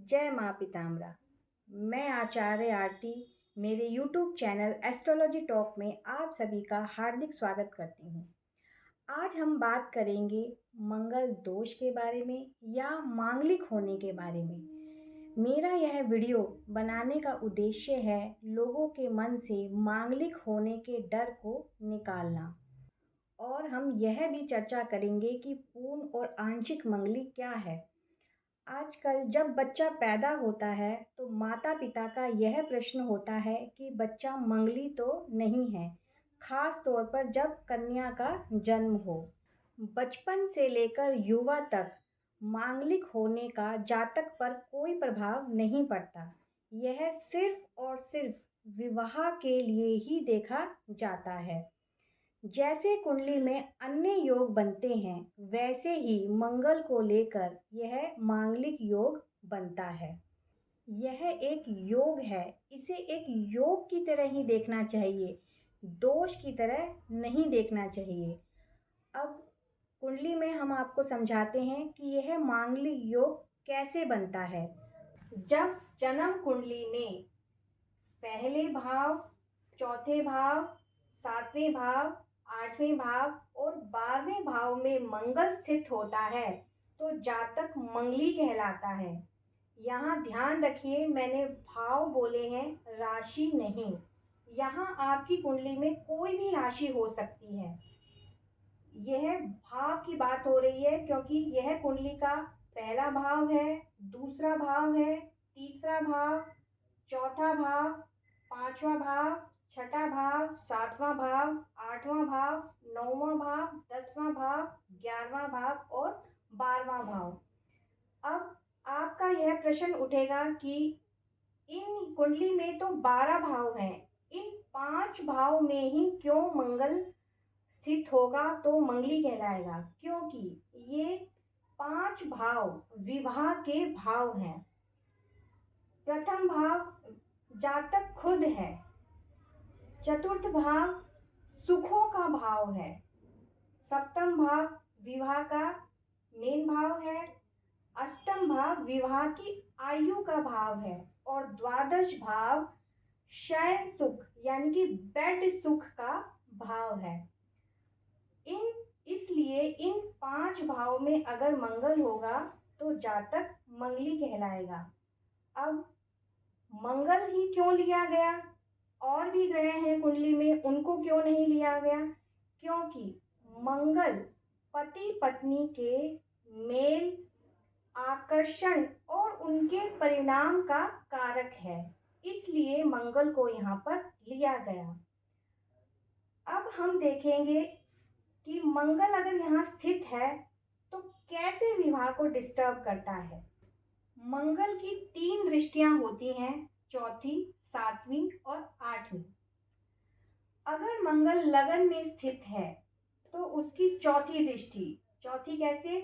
जय माँ पिताम्बरा। मैं आचार्य आरती मेरे यूट्यूब चैनल एस्ट्रोलॉजी टॉक में आप सभी का हार्दिक स्वागत करती हूँ। आज हम बात करेंगे मंगल दोष के बारे में या मांगलिक होने के बारे में। मेरा यह वीडियो बनाने का उद्देश्य है लोगों के मन से मांगलिक होने के डर को निकालना, और हम यह भी चर्चा करेंगे कि पूर्ण और आंशिक मंगलिक क्या है। आजकल जब बच्चा पैदा होता है तो माता पिता का यह प्रश्न होता है कि बच्चा मंगली तो नहीं है, खास तौर पर जब कन्या का जन्म हो। बचपन से लेकर युवा तक मांगलिक होने का जातक पर कोई प्रभाव नहीं पड़ता। यह सिर्फ और सिर्फ विवाह के लिए ही देखा जाता है। जैसे कुंडली में अन्य योग बनते हैं, वैसे ही मंगल को लेकर यह मांगलिक योग बनता है। यह एक योग है, इसे एक योग की तरह ही देखना चाहिए, दोष की तरह नहीं देखना चाहिए। अब कुंडली में हम आपको समझाते हैं कि यह मांगलिक योग कैसे बनता है। जब जन्म कुंडली में पहले भाव, चौथे भाव, सातवें भाव, आठवें भाव और 12वें भाव में मंगल स्थित होता है तो जातक मंगली कहलाता है। यहाँ ध्यान रखिए, मैंने भाव बोले हैं, राशि नहीं। यहाँ आपकी कुंडली में कोई भी राशि हो सकती है। यह भाव की बात हो रही है क्योंकि यह कुंडली का पहला भाव है, दूसरा भाव है, तीसरा भाव, चौथा भाव, पांचवा भाव, छठा भाव, सातवां भाव, आठवां भाव, नौवां भाव, 10वां भाव, 11वां भाव और 12वां भाव। अब आपका यह प्रश्न उठेगा कि इन कुंडली में तो 12 भाव हैं, इन 5 भाव में ही क्यों मंगल स्थित होगा तो मंगली कहलाएगा? क्योंकि ये 5 भाव विवाह के भाव हैं। प्रथम भाव जातक खुद है, चतुर्थ भाव सुखों का भाव है, सप्तम भाव विवाह का मेन भाव है, अष्टम भाव विवाह की आयु का भाव है और द्वादश भाव शयन सुख यानी कि बेड सुख का भाव है। इसलिए इन 5 भाव में अगर मंगल होगा तो जातक मंगली कहलाएगा। अब मंगल ही क्यों लिया गया? और भी ग्रह हैं कुंडली में, उनको क्यों नहीं लिया गया? क्योंकि मंगल पति पत्नी के मेल, आकर्षण और उनके परिणाम का कारक है, इसलिए मंगल को यहाँ पर लिया गया। अब हम देखेंगे कि मंगल अगर यहाँ स्थित है तो कैसे विवाह को डिस्टर्ब करता है। मंगल की 3 दृष्टियां होती हैं, चौथी, 7वीं और 8वीं। अगर मंगल लगन में स्थित है तो उसकी चौथी दृष्टि, चौथी कैसे?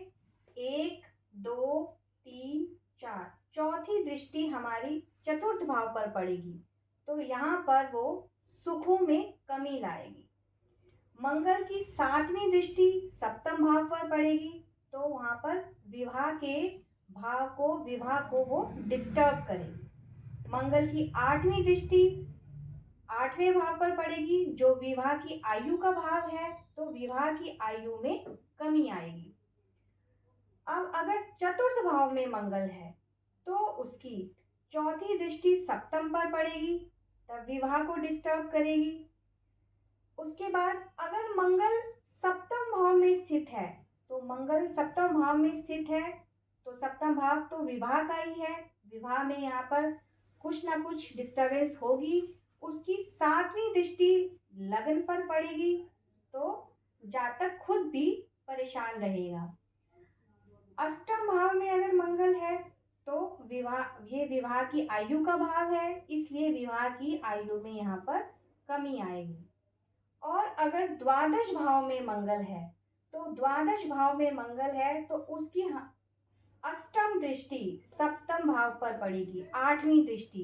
1, 2, 3, 4, चौथी दृष्टि हमारी चतुर्थ भाव पर पड़ेगी तो यहाँ पर वो सुखों में कमी लाएगी। मंगल की 7वीं दृष्टि सप्तम भाव पर पड़ेगी तो वहाँ पर विवाह के भाव को, विवाह को वो डिस्टर्ब करेगी। मंगल की 8वीं दृष्टि 8वें भाव पर पड़ेगी जो विवाह की आयु का भाव है तो विवाह की आयु में कमी आएगी। अब अगर चतुर्थ भाव में मंगल है तो उसकी चौथी दृष्टि सप्तम पर पड़ेगी, तब विवाह को डिस्टर्ब करेगी। उसके बाद अगर मंगल सप्तम भाव में स्थित है तो मंगल सप्तम भाव में स्थित है तो सप्तम भाव तो विवाह का ही है, विवाह में यहाँ पर कुछ ना कुछ डिस्टर्बेंस होगी। उसकी 7वीं दृष्टि लगन पर पड़ेगी तो जातक खुद भी परेशान रहेगा। अष्टम भाव में अगर मंगल है तो ये विवाह की आयु का भाव है, इसलिए विवाह की आयु में यहाँ पर कमी आएगी। और अगर द्वादश भाव में मंगल है तो द्वादश भाव में मंगल है तो उसकी अष्टम दृष्टि सप्तम भाव पर पड़ेगी, 8वीं दृष्टि,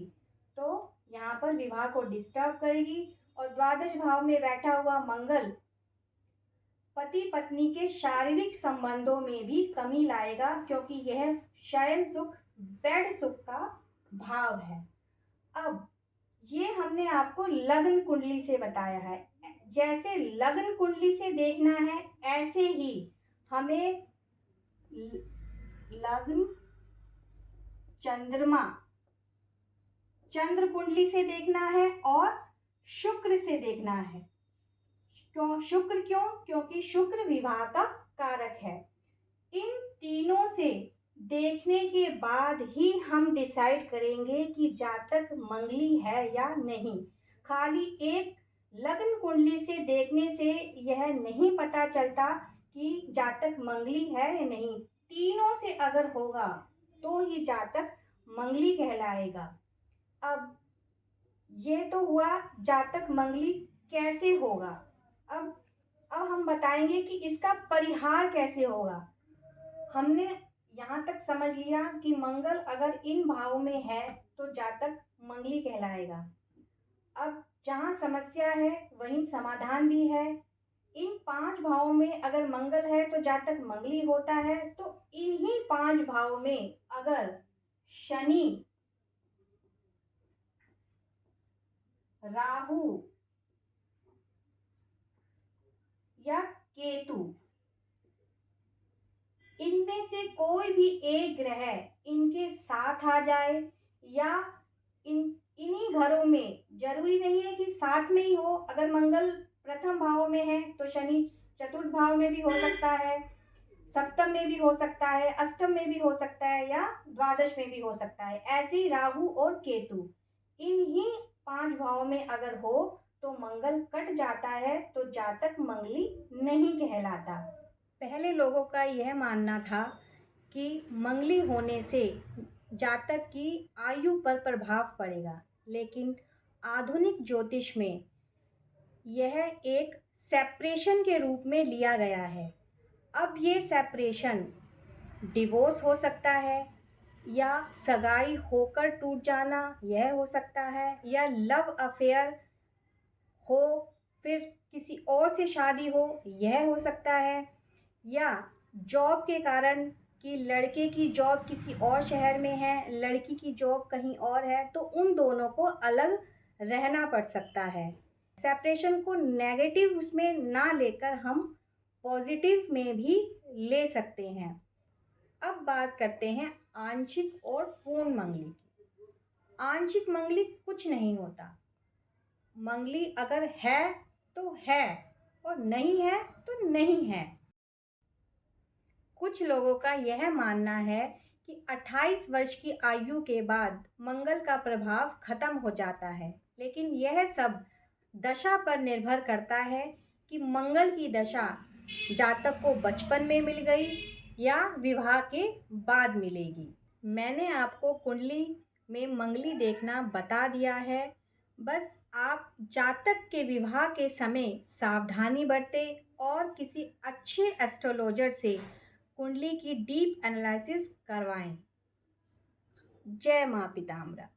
तो यहाँ पर विवाह को डिस्टर्ब करेगी। और द्वादश भाव में बैठा हुआ मंगल पति पत्नी के शारीरिक संबंधों में भी कमी लाएगा क्योंकि यह शयन सुख बेड सुख का भाव है। अब ये हमने आपको लग्न कुंडली से बताया है। जैसे लग्न कुंडली से देखना है, ऐसे ही हमें लग्न चंद्रमा चंद्र कुंडली से देखना है और शुक्र से देखना है। क्यों? क्योंकि शुक्र विवाह का कारक है। इन तीनों से देखने के बाद ही हम डिसाइड करेंगे कि जातक मंगली है या नहीं। खाली एक लग्न कुंडली से देखने से यह नहीं पता चलता कि जातक मंगली है या नहीं। तीनों से अगर होगा तो ही जातक मंगली कहलाएगा। अब ये तो हुआ जातक मंगली कैसे होगा। अब हम बताएंगे कि इसका परिहार कैसे होगा। हमने यहाँ तक समझ लिया कि मंगल अगर इन भाव में है तो जातक मंगली कहलाएगा। अब जहाँ समस्या है वहीं समाधान भी है। इन 5 भावों में अगर मंगल है तो जातक मंगली होता है। तो इन्हीं 5 भाव में अगर शनि, राहु या केतु, इनमें से कोई भी एक ग्रह इनके साथ आ जाए या इन्हीं घरों में, जरूरी नहीं है कि साथ में ही हो। अगर मंगल प्रथम भाव में है तो शनि चतुर्थ भाव में भी हो सकता है, सप्तम में भी हो सकता है, अष्टम में भी हो सकता है या द्वादश में भी हो सकता है। ऐसे ही राहु और केतु इन्हीं 5 भाव में अगर हो तो मंगल कट जाता है तो जातक मंगली नहीं कहलाता। पहले लोगों का यह मानना था कि मंगली होने से जातक की आयु पर प्रभाव पड़ेगा, लेकिन आधुनिक ज्योतिष में यह एक सेपरेशन के रूप में लिया गया है। अब ये सेपरेशन डिवोर्स हो सकता है या सगाई होकर टूट जाना, यह हो सकता है, या लव अफेयर हो, फिर किसी और से शादी हो, यह हो सकता है, या जॉब के कारण कि लड़के की जॉब किसी और शहर में है, लड़की की जॉब कहीं और है, तो उन दोनों को अलग रहना पड़ सकता है। सेपरेशन को नेगेटिव उसमें ना लेकर हम पॉजिटिव में भी ले सकते हैं। अब बात करते हैं आंशिक और पूर्ण मंगली की। आंशिक मंगली कुछ नहीं होता। मंगली अगर है तो है और नहीं है तो नहीं है। कुछ लोगों का यह मानना है कि 28 वर्ष की आयु के बाद मंगल का प्रभाव खत्म हो जाता है, लेकिन यह सब दशा पर निर्भर करता है कि मंगल की दशा जातक को बचपन में मिल गई या विवाह के बाद मिलेगी। मैंने आपको कुंडली में मंगली देखना बता दिया है। बस आप जातक के विवाह के समय सावधानी बरतें और किसी अच्छे एस्ट्रोलॉजर से कुंडली की डीप एनालिसिस करवाएं। जय मां पिताम्बरा।